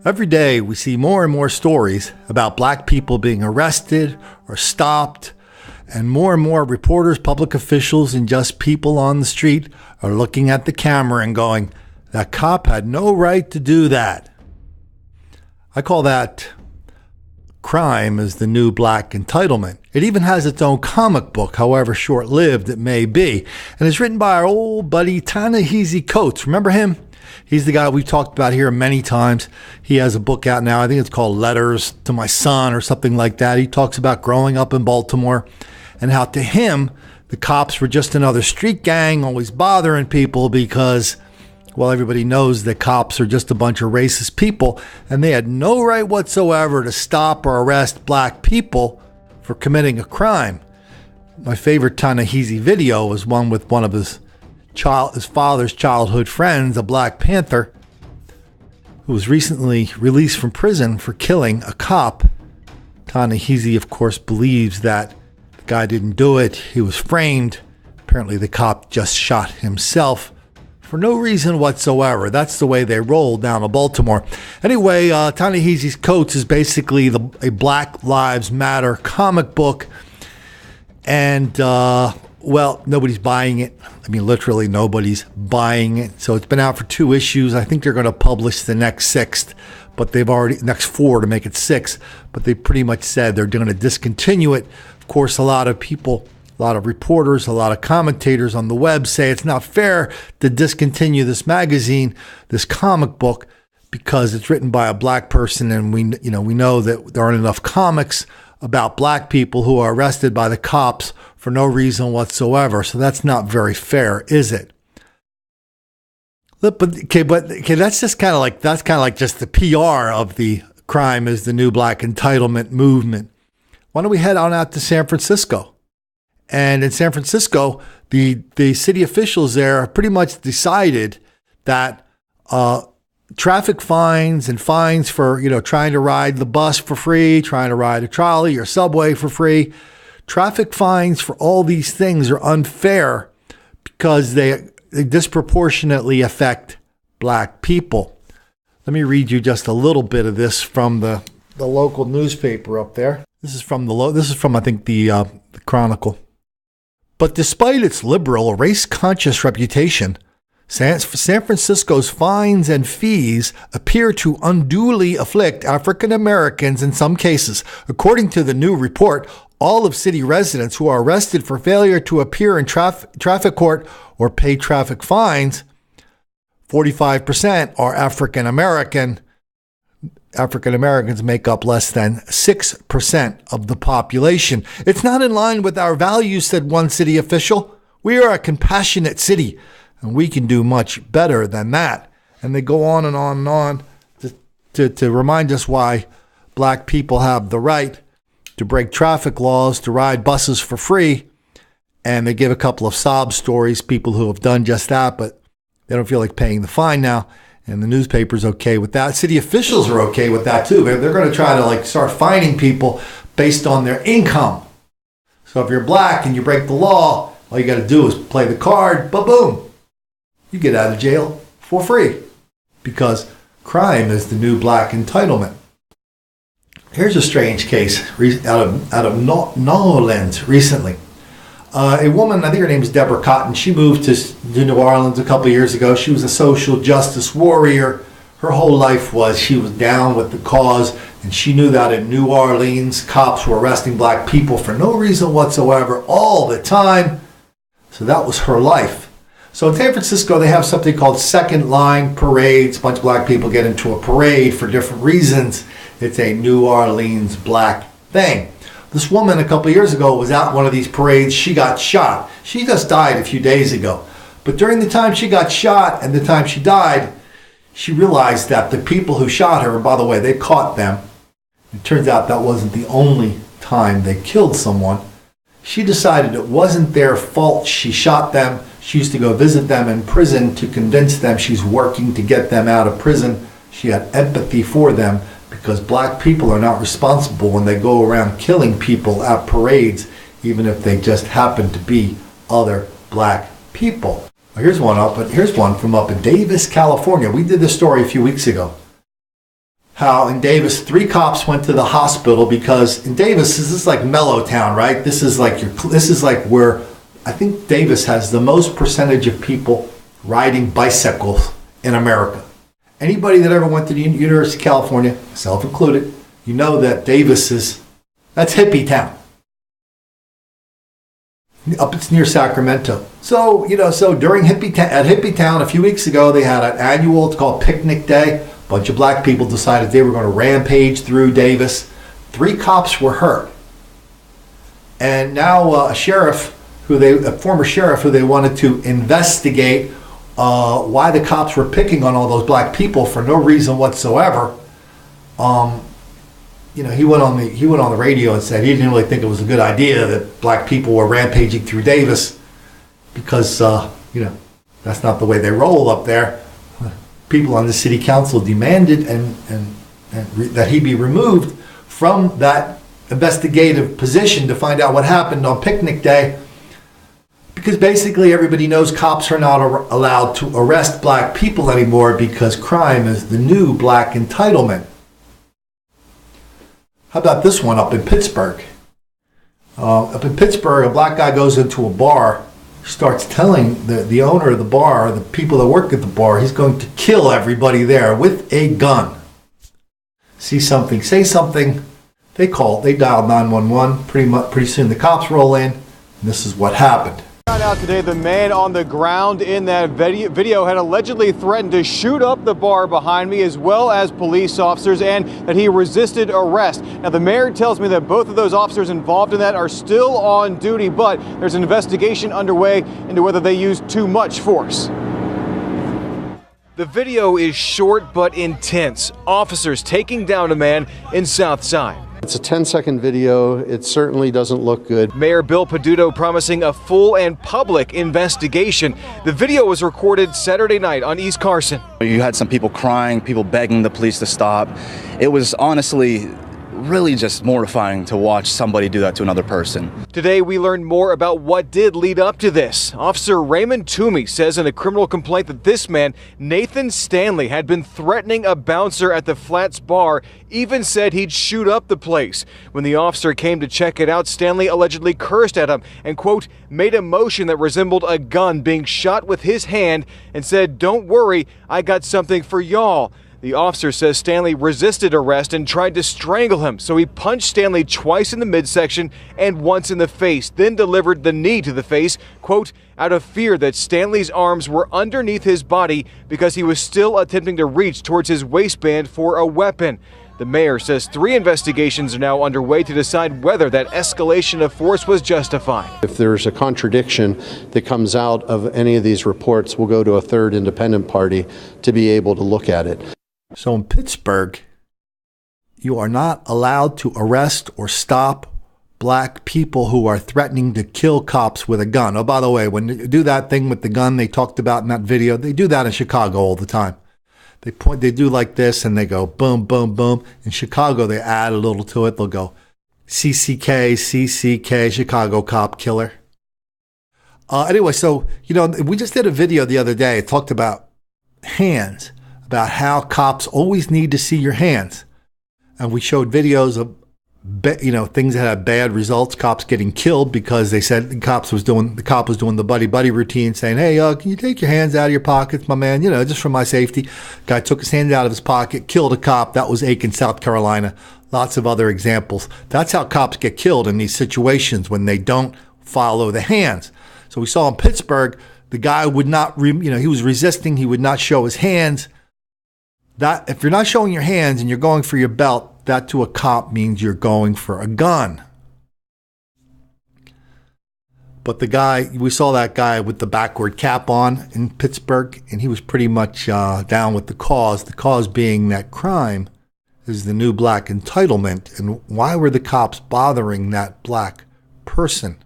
Every day we see more and more stories about black people being arrested or stopped, and more reporters, public officials, and just people on the street are looking at the camera and going, that cop had no right to do that. I call that crime is the new black entitlement. It even has its own comic book, however short-lived it may be, and it's written by our old buddy Ta-Nehisi Coates. Remember him? He's the guy we've talked about here many times. He has a book out now. I think it's called Letters to My Son or something like that. He talks about growing up in Baltimore and how to him, the cops were just another street gang always bothering people because, well, everybody knows that cops are just a bunch of racist people and they had no right whatsoever to stop or arrest black people for committing a crime. My favorite Ta-Nehisi video was one with one of his father's childhood friends, a Black Panther, who was recently released from prison for killing a cop. Ta-Nehisi, of course, believes that the guy didn't do it. He was framed. Apparently, the cop just shot himself for no reason whatsoever. That's the way they roll down in Baltimore. Anyway, Ta-Nehisi Coates is basically a Black Lives Matter comic book, and well, nobody's buying it. I mean, literally nobody's buying it. So it's been out for 2 issues. I think they're going to publish the next 6th, but they've already, next 4 to make it 6, but they pretty much said they're going to discontinue it. Of course, a lot of people, a lot of reporters, a lot of commentators on the web say it's not fair to discontinue this magazine, this comic book, because it's written by a black person, and we know that there aren't enough comics about black people who are arrested by the cops for no reason whatsoever. So that's not very fair, is it? But that's just kind of like just the PR of the crime is the new black entitlement movement. Why don't we head on out to San Francisco? And in San Francisco, the city officials there pretty much decided that traffic fines and fines for, trying to ride the bus for free, trying to ride a trolley or subway for free. Traffic fines for all these things are unfair because they disproportionately affect black people. Let me read you just a little bit of this from the local newspaper up there. This is from I think the Chronicle. But despite its liberal, race-conscious reputation, San Francisco's fines and fees appear to unduly afflict African Americans in some cases. According to the new report, all of city residents who are arrested for failure to appear in traffic court or pay traffic fines, 45% are African American. African Americans make up less than 6% of the population. It's not in line with our values, said one city official. We are a compassionate city, and we can do much better than that. And they go on and on and on to remind us why black people have the right to break traffic laws, to ride buses for free. And they give a couple of sob stories, people who have done just that, but they don't feel like paying the fine now. And the newspaper's okay with that. City officials are okay with that too. They're going to try to start fining people based on their income. So if you're black and you break the law, all you got to do is play the card, boom. You get out of jail for free because crime is the new black entitlement. Here's a strange case out of New Orleans recently. A woman, I think her name is Deborah Cotton, she moved to New Orleans a couple of years ago. She was a social justice warrior. Her whole life she was down with the cause, and she knew that in New Orleans, cops were arresting black people for no reason whatsoever all the time. So that was her life. So in San Francisco, they have something called second line parades. A bunch of black people get into a parade for different reasons. It's a New Orleans black thing. This woman a couple of years ago was out in one of these parades. She got shot. She just died a few days ago. But during the time she got shot and the time she died, she realized that the people who shot her, and by the way, they caught them. It turns out that wasn't the only time they killed someone. She decided it wasn't their fault she shot them. She used to go visit them in prison to convince them she's working to get them out of prison. She had empathy for them because black people are not responsible when they go around killing people at parades, even if they just happen to be other black people. Here's one from up in Davis, California. We did this story a few weeks ago. how in Davis 3 cops went to the hospital because in Davis this is like mellow town, right? This is like where I think Davis has the most percentage of people riding bicycles in America. Anybody that ever went to the University of California, myself included, you know that that's hippie town. It's near Sacramento. So, during Hippie Town a few weeks ago, they had an annual, it's called Picnic Day. A bunch of black people decided they were going to rampage through Davis. 3 cops were hurt. And now a former sheriff who they wanted to investigate why the cops were picking on all those black people for no reason whatsoever. He went on the radio and said he didn't really think it was a good idea that black people were rampaging through Davis because that's not the way they roll up there. People on the city council demanded and that he be removed from that investigative position to find out what happened on Picnic Day, because basically everybody knows cops are not allowed to arrest black people anymore because crime is the new black entitlement. How about this one up in Pittsburgh? Up in Pittsburgh, a black guy goes into a bar, starts telling the owner of the bar, the people that work at the bar, he's going to kill everybody there with a gun. See something, say something. They dial 911. Pretty soon the cops roll in, and this is what happened. Found out today the man on the ground in that video had allegedly threatened to shoot up the bar behind me as well as police officers, and that he resisted arrest. Now the mayor tells me that both of those officers involved in that are still on duty, but there's an investigation underway into whether they used too much force. The video is short but intense. Officers taking down a man in South Side. It's a 10-second video. It certainly doesn't look good. Mayor Bill Peduto promising a full and public investigation. The video was recorded Saturday night on East Carson. You had some people crying, people begging the police to stop. It was honestly really just mortifying to watch somebody do that to another person. Today we learned more about what did lead up to this. Officer Raymond Toomey says in a criminal complaint that this man, Nathan Stanley, had been threatening a bouncer at the Flats bar, even said he'd shoot up the place. When the officer came to check it out, Stanley allegedly cursed at him and, quote, made a motion that resembled a gun being shot with his hand and said, "Don't worry, I got something for y'all." The officer says Stanley resisted arrest and tried to strangle him, so he punched Stanley twice in the midsection and once in the face, then delivered the knee to the face, quote, out of fear that Stanley's arms were underneath his body because he was still attempting to reach towards his waistband for a weapon. The mayor says 3 investigations are now underway to decide whether that escalation of force was justified. If there's a contradiction that comes out of any of these reports, we'll go to a third independent party to be able to look at it. So in Pittsburgh, you are not allowed to arrest or stop black people who are threatening to kill cops with a gun. Oh, by the way, when they do that thing with the gun they talked about in that video, they do that in Chicago all the time. They do like this and they go boom, boom, boom. In Chicago, they add a little to it. They'll go CCK, Chicago cop killer. Anyway, so, we just did a video the other day. It talked about hands, about how cops always need to see your hands. And we showed videos of, things that had bad results, cops getting killed because they said the cop was doing the buddy routine, saying, hey, can you take your hands out of your pockets, my man, just for my safety. Guy took his hand out of his pocket, killed a cop. That was Aiken, South Carolina. Lots of other examples. That's how cops get killed in these situations, when they don't follow the hands. So we saw in Pittsburgh, the guy would not, he was resisting. He would not show his hands. That if you're not showing your hands and you're going for your belt, that to a cop means you're going for a gun. But we saw that guy with the backward cap on in Pittsburgh, and he was pretty much down with the cause being that crime is the new black entitlement. And why were the cops bothering that black person?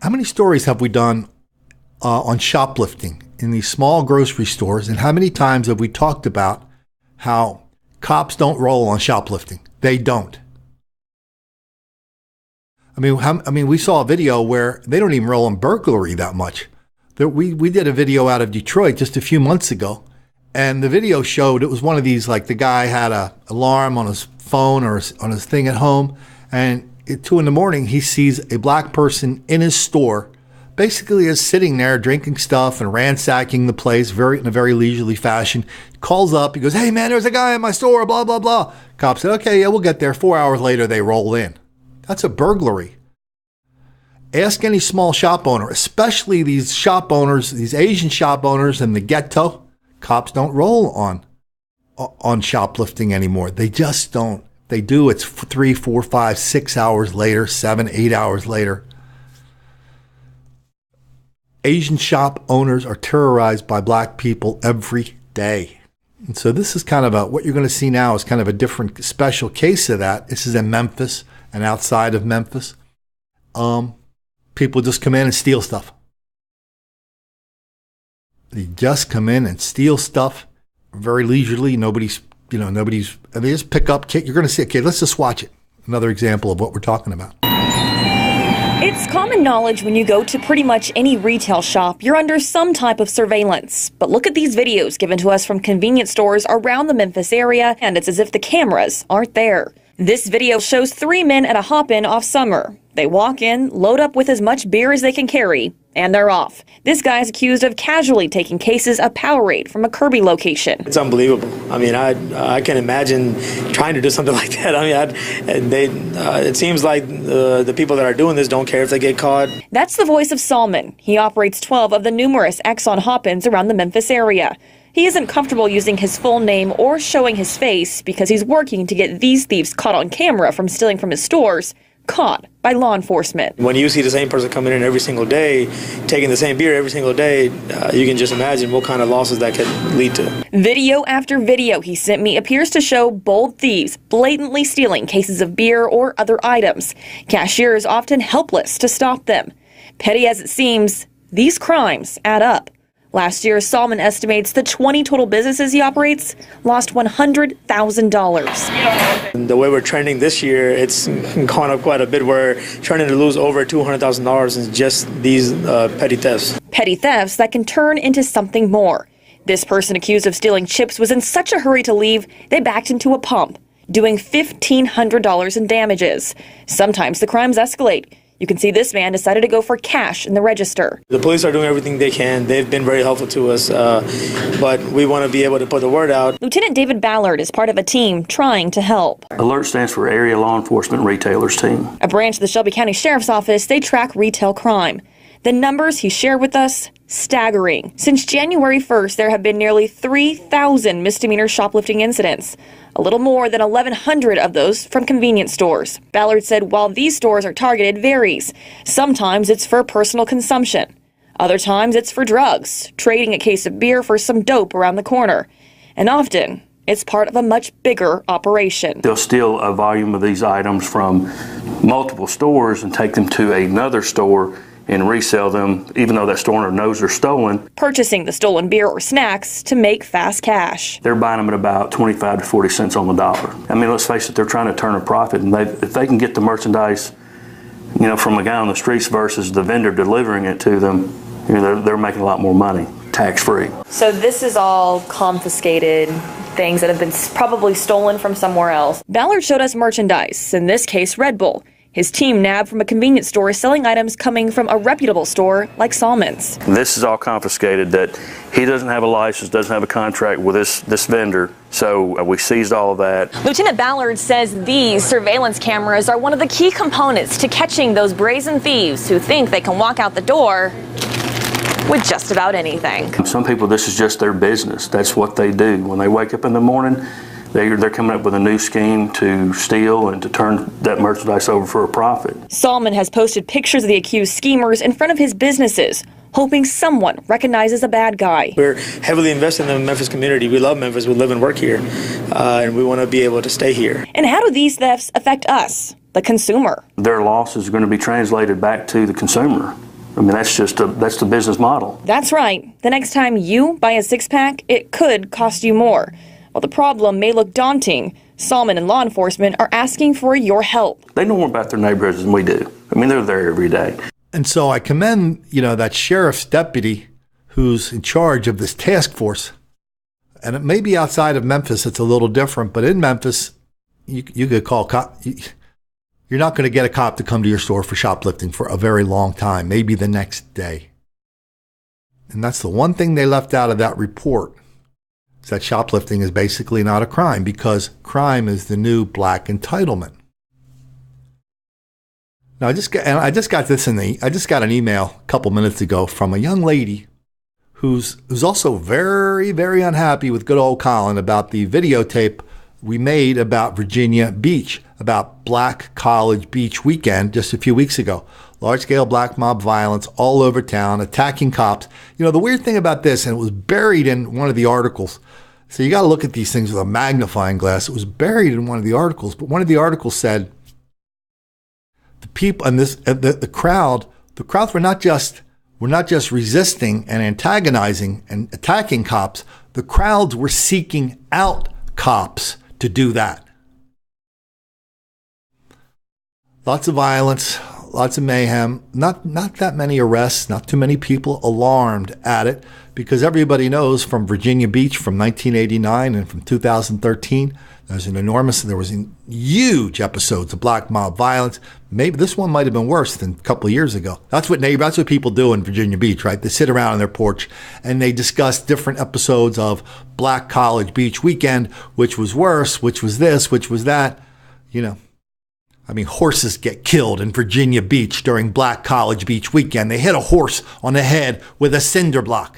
How many stories have we done on shoplifting in these small grocery stores, and how many times have we talked about how cops don't roll on shoplifting? They don't. I mean, we saw a video where they don't even roll on burglary that much. We did a video out of Detroit just a few months ago, and the video showed it was one of these, like the guy had a alarm on his phone or on his thing at home, and at 2 a.m. he sees a black person in his store, basically is sitting there drinking stuff and ransacking the place in a very leisurely fashion. He calls up, he goes, "Hey man, there's a guy in my store, blah, blah, blah." Cop said, "Okay, yeah, we'll get there." 4 hours later, they roll in. That's a burglary. Ask any small shop owner, especially these shop owners, these Asian shop owners in the ghetto. Cops don't roll on shoplifting anymore. They just don't. They do. It's 3, 4, 5, 6 hours later, 7, 8 hours later. Asian shop owners are terrorized by black people every day. And so this is kind of what you're going to see now is kind of a different special case of that. This is in Memphis and outside of Memphis. People just come in and steal stuff. They just come in and steal stuff very leisurely. They just pick up. You're going to see, okay, let's just watch it. Another example of what we're talking about. It's common knowledge when you go to pretty much any retail shop, you're under some type of surveillance. But look at these videos given to us from convenience stores around the Memphis area, and it's as if the cameras aren't there. This video shows 3 men at a hop-in off Summer. They walk in, load up with as much beer as they can carry, and they're off. This guy is accused of casually taking cases of Powerade from a Kirby location. It's unbelievable. I mean, I can imagine trying to do something like that. I mean, it seems like the people that are doing this don't care if they get caught. That's the voice of Salman. He operates 12 of the numerous Exxon hop-ins around the Memphis area. He isn't comfortable using his full name or showing his face because he's working to get these thieves caught on camera from stealing from his stores, caught by law enforcement. When you see the same person coming in every single day, taking the same beer every single day, you can just imagine what kind of losses that could lead to. Video after video he sent me appears to show bold thieves blatantly stealing cases of beer or other items. Cashiers often helpless to stop them. Petty as it seems, these crimes add up. Last year, Salman estimates the 20 total businesses he operates lost $100,000. The way we're trending this year, it's gone up quite a bit. We're trending to lose over $200,000 in just these petty thefts. Petty thefts that can turn into something more. This person accused of stealing chips was in such a hurry to leave, they backed into a pump, doing $1,500 in damages. Sometimes the crimes escalate. You can see this man decided to go for cash in the register. The police are doing everything they can. They've been very helpful to us, but we want to be able to put the word out. Lieutenant David Ballard is part of a team trying to help. ALERT stands for Area Law Enforcement Retailers Team. A branch of the Shelby County Sheriff's Office, they track retail crime. The numbers he shared with us, staggering. Since January 1st, there have been nearly 3,000 misdemeanor shoplifting incidents. A little more than 1,100 of those from convenience stores. Ballard said while these stores are targeted varies. Sometimes it's for personal consumption. Other times it's for drugs, trading a case of beer for some dope around the corner. And often it's part of a much bigger operation. They'll steal a volume of these items from multiple stores and take them to another store and resell them, even though that store owner knows they're stolen. Purchasing the stolen beer or snacks to make fast cash. They're buying them at about 25 to 40 cents on the dollar. I mean, let's face it, they're trying to turn a profit, and if they can get the merchandise, from a guy on the streets versus the vendor delivering it to them, they're making a lot more money, tax-free. So this is all confiscated things that have been probably stolen from somewhere else. Ballard showed us merchandise, in this case Red Bull. His team nabbed from a convenience store selling items coming from a reputable store like Salman's. This is all confiscated, that he doesn't have a license, doesn't have a contract with this vendor, so we seized all of that. Lieutenant Ballard says these surveillance cameras are one of the key components to catching those brazen thieves who think they can walk out the door with just about anything. Some people, this is just their business. That's what they do. When they wake up in the morning, they're coming up with a new scheme to steal and to turn that merchandise over for a profit. Salman has posted pictures of the accused schemers in front of his businesses, hoping someone recognizes a bad guy. We're heavily invested in the Memphis community. We love Memphis. We live and work here, and we want to be able to stay here. And how do these thefts affect us, the consumer? Their losses are going to be translated back to the consumer. I mean, that's the business model. That's right. The next time you buy a six-pack, it could cost you more. While the problem may look daunting, Salman and law enforcement are asking for your help. They know more about their neighborhoods than we do. I mean, they're there every day. And so I commend, that sheriff's deputy who's in charge of this task force. And it may be outside of Memphis, it's a little different, but in Memphis, you could call cop. You're not going to get a cop to come to your store for shoplifting for a very long time, maybe the next day. And that's the one thing they left out of that report, is that shoplifting is basically not a crime, because crime is the new black entitlement. Now, I just got an email a couple minutes ago from a young lady who's also very, very unhappy with good old Colin about the videotape we made about Virginia Beach, about Black College Beach weekend just a few weeks ago. Large-scale black mob violence all over town, attacking cops. The weird thing about this, and it was buried in one of the articles, so you got to look at these things with a magnifying glass. It was buried in one of the articles, but one of the articles said the people and the crowd were not just resisting and antagonizing and attacking cops. The crowds were seeking out cops to do that. Lots of violence, lots of mayhem, not that many arrests, not too many people alarmed at it, because everybody knows from Virginia Beach from 1989 and from 2013, there was huge episodes of black mob violence. Maybe this one might have been worse than a couple of years ago. That's what people do in Virginia Beach, right? They sit around on their porch and they discuss different episodes of Black College Beach weekend, which was worse, which was this, which was that. Horses get killed in Virginia Beach during Black College Beach weekend. They hit a horse on the head with a cinder block.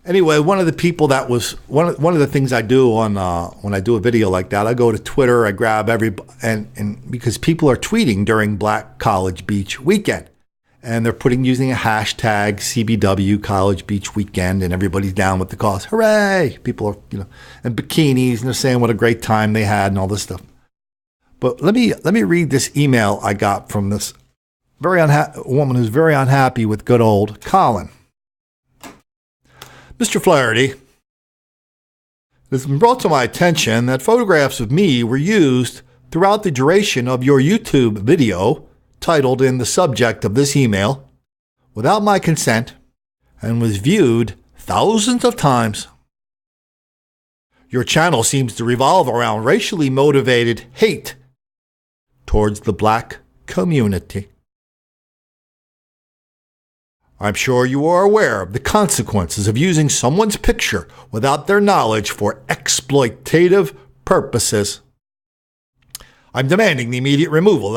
Anyway, one of the people that was one of the things I do on when I do a video like that, I go to Twitter, I grab and because people are tweeting during Black College Beach weekend, and they're using a hashtag CBW College Beach weekend, and everybody's down with the cause. Hooray! People are in bikinis, and they're saying what a great time they had and all this stuff. But let me read this email I got from this woman who's very unhappy with good old Colin. Mr. Flaherty, it has been brought to my attention that photographs of me were used throughout the duration of your YouTube video, titled in the subject of this email, without my consent, and was viewed thousands of times. Your channel seems to revolve around racially motivated hate towards the black community. I'm sure you are aware of the consequences of using someone's picture without their knowledge for exploitative purposes. I'm demanding the immediate removal,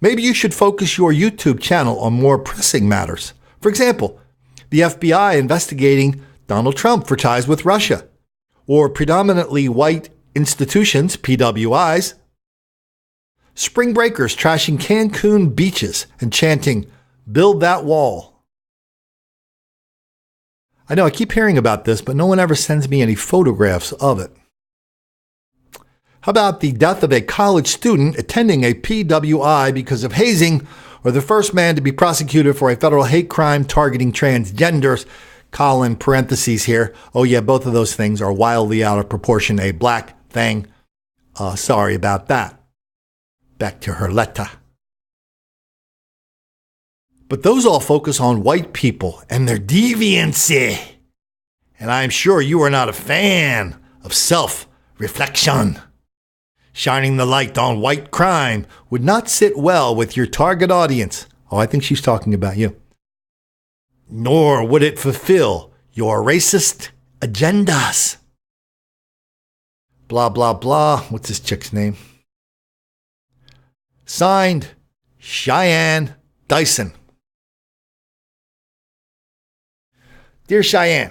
Maybe you should focus your YouTube channel on more pressing matters. For example, the FBI investigating Donald Trump for ties with Russia, or predominantly white institutions, PWIs. Spring breakers trashing Cancun beaches and chanting, "Build that wall." I know I keep hearing about this, but no one ever sends me any photographs of it. How about the death of a college student attending a PWI because of hazing, or the first man to be prosecuted for a federal hate crime targeting transgenders? Colin, parentheses here. Oh yeah, both of those things are wildly out of proportion. A black thing. Sorry about that. Back to her letter. But those all focus on white people and their deviancy. And I'm sure you are not a fan of self-reflection. Shining the light on white crime would not sit well with your target audience. Oh, I think she's talking about you. Nor would it fulfill your racist agendas. Blah, blah, blah. What's this chick's name? Signed, Cheyenne Dyson. Dear Cheyenne,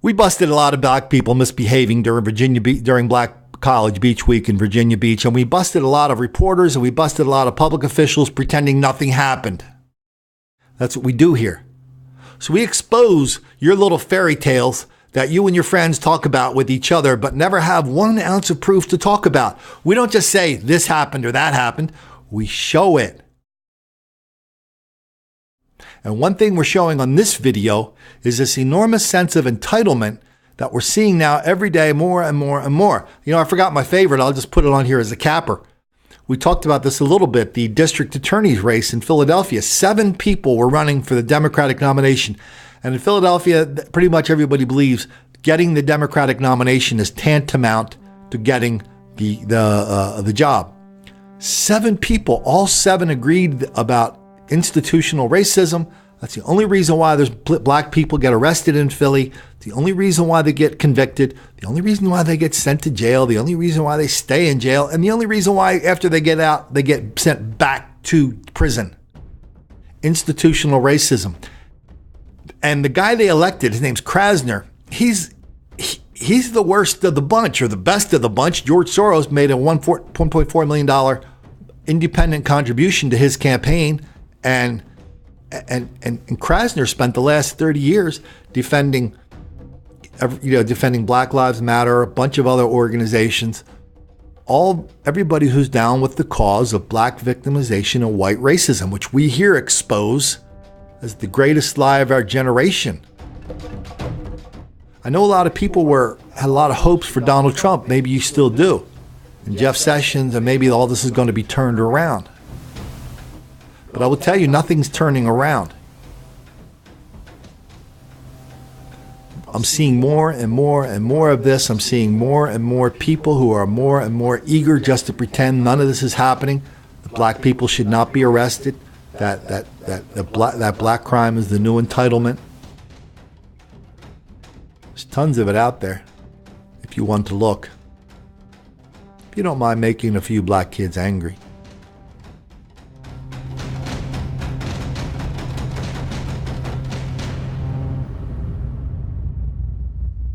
we busted a lot of black people misbehaving during Black College Beach Week in Virginia Beach, and we busted a lot of reporters and we busted a lot of public officials pretending nothing happened. That's what we do here. So we expose your little fairy tales that you and your friends talk about with each other, but never have 1 ounce of proof to talk about. We don't just say this happened or that happened. We show it. And one thing we're showing on this video is this enormous sense of entitlement that we're seeing now every day more and more and more. You know, I forgot my favorite. I'll just put it on here as a capper. We talked about this a little bit. The district attorney's race in Philadelphia. 7 people were running for the Democratic nomination. And in Philadelphia, pretty much everybody believes getting the Democratic nomination is tantamount to getting the job. 7 people, all 7 agreed about institutional racism. That's the only reason why there's black people get arrested in Philly. The only reason why they get convicted. The only reason why they get sent to jail. The only reason why they stay in jail. And the only reason why after they get out, they get sent back to prison. Institutional racism. And the guy they elected, his name's Krasner, he's the worst of the bunch, or the best of the bunch. George Soros made a $1.4 million independent contribution to his campaign, and Krasner spent the last 30 years defending Black Lives Matter, a bunch of other organizations, everybody who's down with the cause of black victimization and white racism, which we here expose as the greatest lie of our generation. I know a lot of people had a lot of hopes for Donald Trump. Maybe you still do. And Jeff Sessions, and maybe all this is going to be turned around. But I will tell you, nothing's turning around. I'm seeing more and more and more of this. I'm seeing more and more people who are more and more eager just to pretend none of this is happening. The black people should not be arrested. That black crime is the new entitlement. There's tons of it out there if you want to look. If you don't mind making a few black kids angry.